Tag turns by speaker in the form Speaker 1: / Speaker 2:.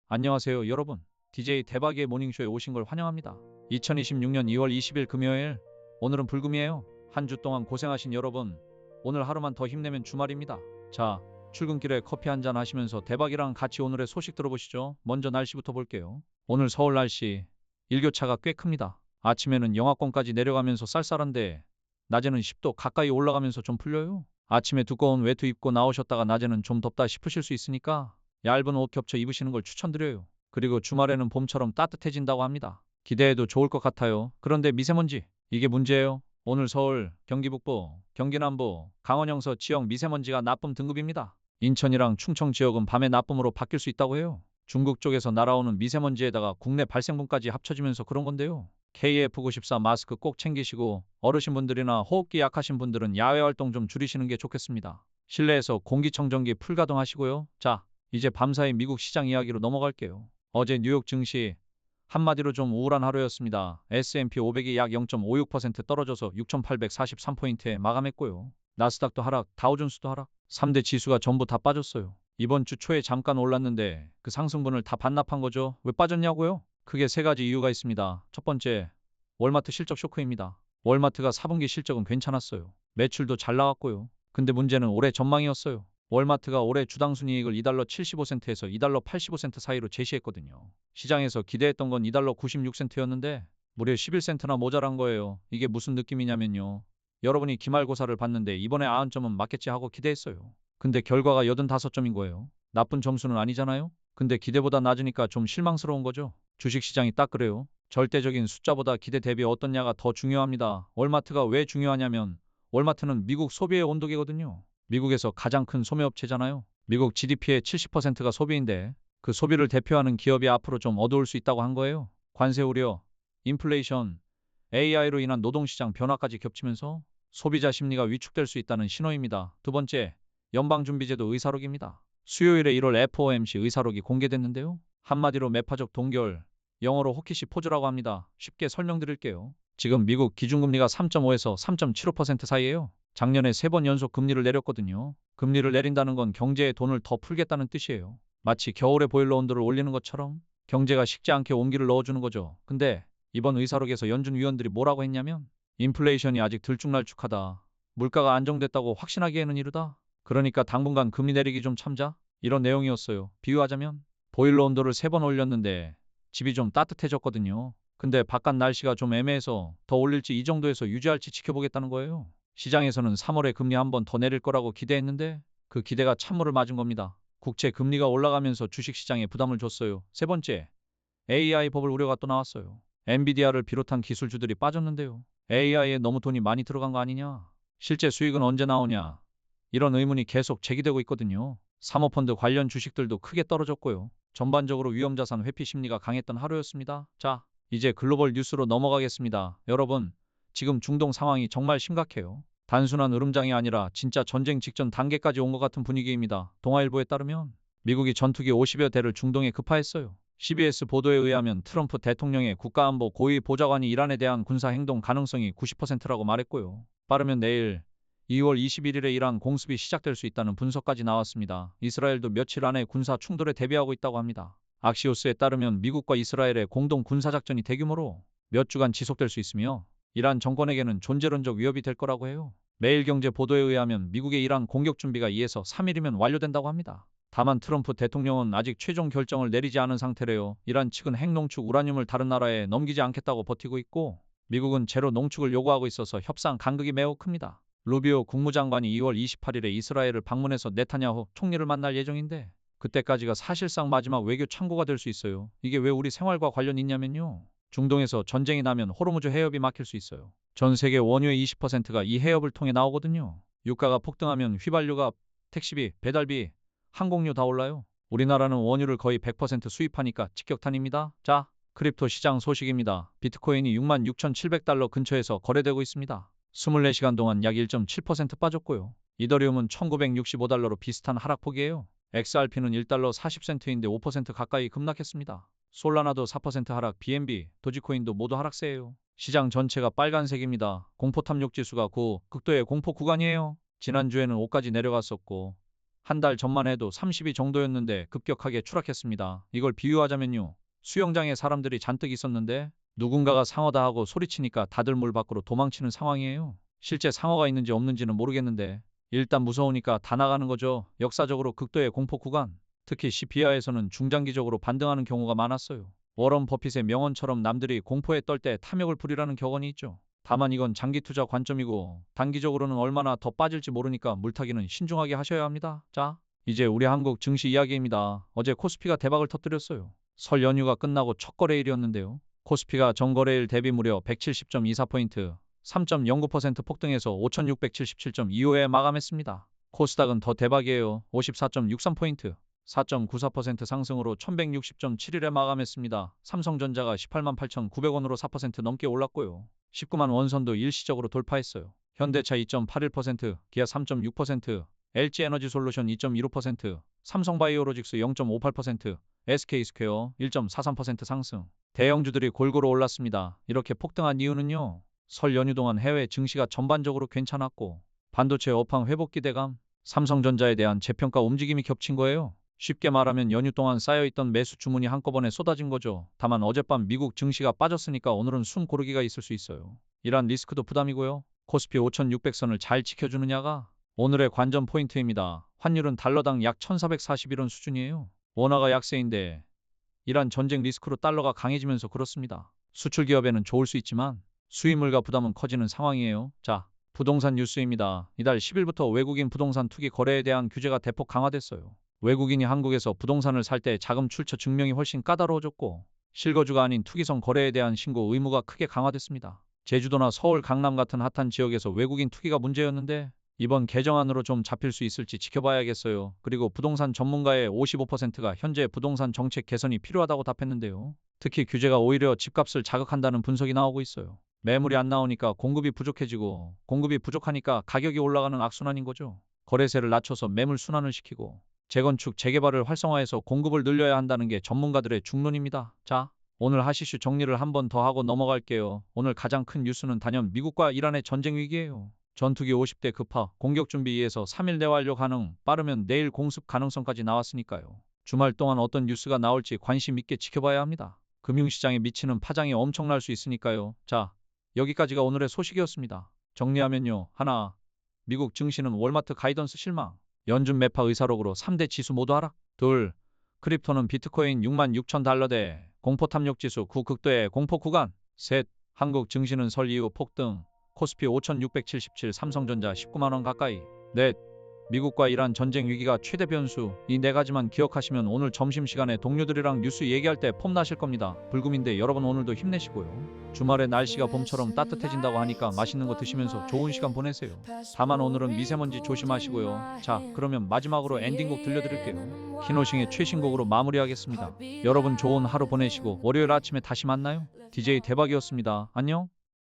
Speaker 1: 안녕하세요, 여러분. DJ 대박의 모닝쇼에 오신 걸 환영합니다. 2026년 2월 20일 금요일, 오늘은 불금이에요. 한 주 동안 고생하신 여러분, 오늘 하루만 더 힘내면 주말입니다. 자, 출근길에 커피 한잔 하시면서 대박이랑 같이 오늘의 소식 들어보시죠. 먼저 날씨부터 볼게요. 오늘 서울 날씨, 일교차가 꽤 큽니다. 아침에는 영하권까지 내려가면서 쌀쌀한데, 낮에는 10도 가까이 올라가면서 좀 풀려요. 아침에 두꺼운 외투 입고 나오셨다가 낮에는 좀 덥다 싶으실 수 있으니까 얇은 옷 겹쳐 입으시는 걸 추천드려요. 그리고 주말에는 봄처럼 따뜻해진다고 합니다. 기대해도 좋을 것 같아요. 그런데 미세먼지, 이게 문제예요. 오늘 서울, 경기 북부, 경기 남부, 강원 영서 지역 미세먼지가 나쁨 등급입니다. 인천이랑 충청 지역은 밤에 나쁨으로 바뀔 수 있다고 해요. 중국 쪽에서 날아오는 미세먼지에다가 국내 발생분까지 합쳐지면서 그런 건데요. KF94 마스크 꼭 챙기시고 어르신분들이나 호흡기 약하신 분들은 야외 활동 좀 줄이시는 게 좋겠습니다. 실내에서 공기청정기 풀가동하시고요. 자, 이제 밤사이 미국 시장 이야기로 넘어갈게요. 어제 뉴욕 증시 한마디로 좀 우울한 하루였습니다. S&P 500이 약 0.56% 떨어져서 6,843포인트에 마감했고요. 나스닥도 하락, 다우존스도 하락, 3대 지수가 전부 다 빠졌어요. 이번 주 초에 잠깐 올랐는데 그 상승분을 다 반납한 거죠. 왜 빠졌냐고요? 크게 세 가지 이유가 있습니다. 첫 번째, 월마트 실적 쇼크입니다. 월마트가 4분기 실적은 괜찮았어요. 매출도 잘 나왔고요. 근데 문제는 올해 전망이었어요. 월마트가 올해 주당 순이익을 2달러 75센트에서 2달러 85센트 사이로 제시했거든요. 시장에서 기대했던 건 2달러 96센트였는데 무려 11센트나 모자란 거예요. 이게 무슨 느낌이냐면요. 여러분이 기말고사를 봤는데 이번에 90점은 맞겠지 하고 기대했어요. 근데 결과가 85점인 거예요. 나쁜 점수는 아니잖아요. 근데 기대보다 낮으니까 좀 실망스러운 거죠. 주식시장이 딱 그래요. 절대적인 숫자보다 기대 대비 어떻냐가 더 중요합니다. 월마트가 왜 중요하냐면 월마트는 미국 소비의 온도계거든요. 미국에서 가장 큰 소매업체잖아요. 미국 GDP의 70%가 소비인데 그 소비를 대표하는 기업이 앞으로 좀 어두울 수 있다고 한 거예요. 관세 우려, 인플레이션, AI로 인한 노동시장 변화까지 겹치면서 소비자 심리가 위축될 수 있다는 신호입니다. 두 번째, 연방준비제도 의사록입니다. 수요일에 1월 FOMC 의사록이 공개됐는데요. 한마디로 매파적 동결, 영어로 호키시 포즈라고 합니다. 쉽게 설명드릴게요. 지금 미국 기준금리가 3.5에서 3.75% 사이에요. 작년에 3번 연속 금리를 내렸거든요. 금리를 내린다는 건 경제에 돈을 더 풀겠다는 뜻이에요. 마치 겨울에 보일러 온도를 올리는 것처럼 경제가 식지 않게 온기를 넣어주는 거죠. 근데 이번 의사록에서 연준 위원들이 뭐라고 했냐면 인플레이션이 아직 들쭉날쭉하다. 물가가 안정됐다고 확신하기에는 이르다. 그러니까 당분간 금리 내리기 좀 참자. 이런 내용이었어요. 비유하자면 보일러 온도를 3번 올렸는데 집이 좀 따뜻해졌거든요. 근데 바깥 날씨가 좀 애매해서 더 올릴지 이 정도에서 유지할지 지켜보겠다는 거예요. 시장에서는 3월에 금리 한 번 더 내릴 거라고 기대했는데 그 기대가 찬물을 맞은 겁니다. 국채 금리가 올라가면서 주식시장에 부담을 줬어요. 세 번째, AI 버블 우려가 또 나왔어요. 엔비디아를 비롯한 기술주들이 빠졌는데요. AI에 너무 돈이 많이 들어간 거 아니냐? 실제 수익은 언제 나오냐? 이런 의문이 계속 제기되고 있거든요. 사모펀드 관련 주식들도 크게 떨어졌고요. 전반적으로 위험자산 회피 심리가 강했던 하루였습니다. 자, 이제 글로벌 뉴스로 넘어가겠습니다. 여러분, 지금 중동 상황이 정말 심각해요. 단순한 으름장이 아니라 진짜 전쟁 직전 단계까지 온 것 같은 분위기입니다. 동아일보에 따르면 미국이 전투기 50여 대를 중동에 급파했어요. CBS 보도에 의하면 트럼프 대통령의 국가안보 고위 보좌관이 이란에 대한 군사 행동 가능성이 90%라고 말했고요. 빠르면 내일 2월 21일에 이란 공습이 시작될 수 있다는 분석까지 나왔습니다. 이스라엘도 며칠 안에 군사 충돌에 대비하고 있다고 합니다. 악시오스에 따르면 미국과 이스라엘의 공동 군사작전이 대규모로 몇 주간 지속될 수 있으며 이란 정권에게는 존재론적 위협이 될 거라고 해요. 매일경제 보도에 의하면 미국의 이란 공격 준비가 2에서 3일이면 완료된다고 합니다. 다만 트럼프 대통령은 아직 최종 결정을 내리지 않은 상태래요. 이란 측은 핵농축 우라늄을 다른 나라에 넘기지 않겠다고 버티고 있고 미국은 제로 농축을 요구하고 있어서 협상 간극이 매우 큽니다. 루비오 국무장관이 2월 28일에 이스라엘을 방문해서 네타냐후 총리를 만날 예정인데 그때까지가 사실상 마지막 외교 창구가 될 수 있어요. 이게 왜 우리 생활과 관련이 있냐면요. 중동에서 전쟁이 나면 호르무즈 해협이 막힐 수 있어요. 전 세계 원유의 20%가 이 해협을 통해 나오거든요. 유가가 폭등하면 휘발유가, 택시비, 배달비, 항공료 다 올라요. 우리나라는 원유를 거의 100% 수입하니까 직격탄입니다. 자, 크립토 시장 소식입니다. 비트코인이 66,700달러 근처에서 거래되고 있습니다. 24시간 동안 약 1.7% 빠졌고요. 이더리움은 1965달러로 비슷한 하락폭이에요. XRP는 1달러 40센트인데 5% 가까이 급락했습니다. 솔라나도 4% 하락, BNB, 도지코인도 모두 하락세예요. 시장 전체가 빨간색입니다. 공포 탐욕 지수가 9, 극도의 공포 구간이에요. 지난주에는 5까지 내려갔었고 한 달 전만 해도 30위 정도였는데 급격하게 추락했습니다. 이걸 비유하자면요. 수영장에 사람들이 잔뜩 있었는데 누군가가 상어다 하고 소리치니까 다들 물 밖으로 도망치는 상황이에요. 실제 상어가 있는지 없는지는 모르겠는데 일단 무서우니까 다 나가는 거죠. 역사적으로 극도의 공포 구간, 특히 시비아에서는 중장기적으로 반등하는 경우가 많았어요. 워런 버핏의 명언처럼 남들이 공포에 떨 때 탐욕을 부리라는 격언이 있죠. 다만 이건 장기 투자 관점이고 단기적으로는 얼마나 더 빠질지 모르니까 물타기는 신중하게 하셔야 합니다. 자, 이제 우리 한국 증시 이야기입니다. 어제 코스피가 대박을 터뜨렸어요. 설 연휴가 끝나고 첫 거래일이었는데요. 코스피가 전거래일 대비 무려 170.24포인트, 3.09% 폭등해서 5677.25에 마감했습니다. 코스닥은 더 대박이에요. 54.63포인트, 4.94% 상승으로 1160.71에 마감했습니다. 삼성전자가 18만 8,900원으로 4% 넘게 올랐고요. 19만 원선도 일시적으로 돌파했어요. 현대차 2.81%, 기아 3.6%, LG에너지솔루션 2.15%, 삼성바이오로직스 0.58%, SK스퀘어 1.43% 상승. 대형주들이 골고루 올랐습니다. 이렇게 폭등한 이유는요. 설 연휴 동안 해외 증시가 전반적으로 괜찮았고 반도체 업황 회복 기대감, 삼성전자에 대한 재평가 움직임이 겹친 거예요. 쉽게 말하면 연휴 동안 쌓여있던 매수 주문이 한꺼번에 쏟아진 거죠. 다만 어젯밤 미국 증시가 빠졌으니까 오늘은 숨 고르기가 있을 수 있어요. 이란 리스크도 부담이고요. 코스피 5600선을 잘 지켜주느냐가 오늘의 관전 포인트입니다. 환율은 달러당 약 1441원 수준이에요. 원화가 약세인데 이란 전쟁 리스크로 달러가 강해지면서 그렇습니다. 수출 기업에는 좋을 수 있지만 수입물가 부담은 커지는 상황이에요. 자, 부동산 뉴스입니다. 이달 10일부터 외국인 부동산 투기 거래에 대한 규제가 대폭 강화됐어요. 외국인이 한국에서 부동산을 살 때 자금 출처 증명이 훨씬 까다로워졌고 실거주가 아닌 투기성 거래에 대한 신고 의무가 크게 강화됐습니다. 제주도나 서울, 강남 같은 핫한 지역에서 외국인 투기가 문제였는데 이번 개정안으로 좀 잡힐 수 있을지 지켜봐야겠어요. 그리고 부동산 전문가의 55%가 현재 부동산 정책 개선이 필요하다고 답했는데요. 특히 규제가 오히려 집값을 자극한다는 분석이 나오고 있어요. 매물이 안 나오니까 공급이 부족해지고 공급이 부족하니까 가격이 올라가는 악순환인 거죠. 거래세를 낮춰서 매물 순환을 시키고 재건축, 재개발을 활성화해서 공급을 늘려야 한다는 게 전문가들의 중론입니다. 자, 오늘 하시슈 정리를 한 번 더 하고 넘어갈게요. 오늘 가장 큰 뉴스는 단연 미국과 이란의 전쟁 위기예요. 전투기 50대 급파, 공격 준비에서 3일 내 완료 가능, 빠르면 내일 공습 가능성까지 나왔으니까요. 주말 동안 어떤 뉴스가 나올지 관심 있게 지켜봐야 합니다. 금융시장에 미치는 파장이 엄청날 수 있으니까요. 자, 여기까지가 오늘의 소식이었습니다. 정리하면요. 하나, 미국 증시는 월마트 가이던스 실망, 연준 매파 의사록으로 3대 지수 모두 하락. 둘, 크립토는 비트코인 66,000달러대, 공포탐욕지수 9극도의 공포 구간. 셋, 한국 증시는 설 이후 폭등, 코스피 5,677, 삼성전자 19만원 가까이. 넷, 미국과 이란 전쟁 위기가 최대 변수. 이 네 가지만 기억하시면 오늘 점심시간에 동료들이랑 뉴스 얘기할 때 폼나실 겁니다. 불금인데 여러분 오늘도 힘내시고요. 주말에 날씨가 봄처럼 따뜻해진다고 하니까 맛있는 거 드시면서 좋은 시간 보내세요. 다만 오늘은 미세먼지 조심하시고요. 자, 그러면 마지막으로 엔딩곡 들려드릴게요. 키노싱의 최신곡으로 마무리하겠습니다. 여러분 좋은 하루 보내시고 월요일 아침에 다시 만나요. DJ 대박이었습니다. 안녕.